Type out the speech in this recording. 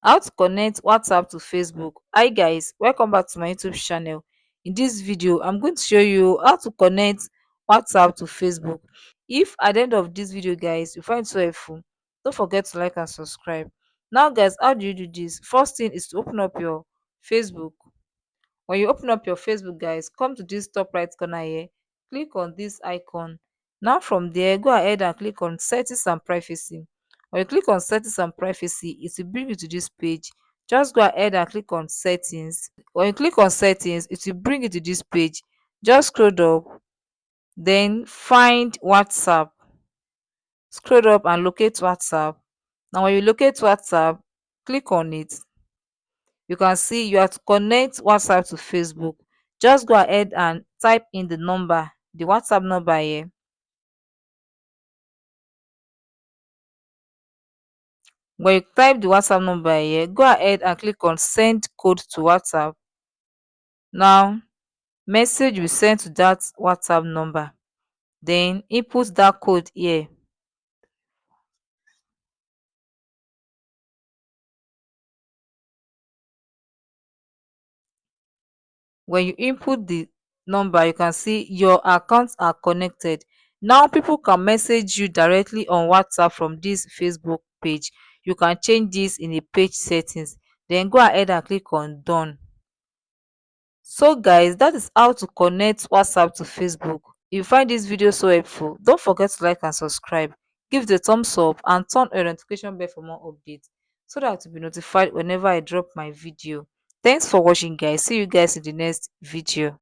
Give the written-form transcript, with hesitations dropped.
How to connect WhatsApp to Facebook. Hi guys, welcome back to my YouTube channel. In this video, I'm going to show you how to connect WhatsApp to Facebook. If at the end of this video, guys, you find it so helpful, don't forget to like and subscribe. Now guys, how do you do this? First thing is to open up your Facebook. When you open up your Facebook, guys, come to this top right corner here, click on this icon. Now from there, go ahead and click on settings and privacy. When you click on settings and privacy, it will bring you to this page. Just go ahead and click on settings. When you click on settings, it will bring you to this page. Just scroll up, then find WhatsApp. Scroll up and locate WhatsApp. Now when you locate WhatsApp, click on it. You can see you have to connect WhatsApp to Facebook. Just go ahead and type in the number, the WhatsApp number here. When you type the WhatsApp number here, go ahead and click on send code to WhatsApp. Now message will send to that WhatsApp number, then input that code here. When you input the number, you can see your accounts are connected. Now people can message you directly on WhatsApp from this Facebook page. You can change this in the page settings, then go ahead and click on done. So guys, that is how to connect WhatsApp to Facebook. If you find this video so helpful, don't forget to like and subscribe, give it a thumbs up and turn on notification bell for more updates so that you'll be notified whenever I drop my video. Thanks for watching guys. See you guys in the next video.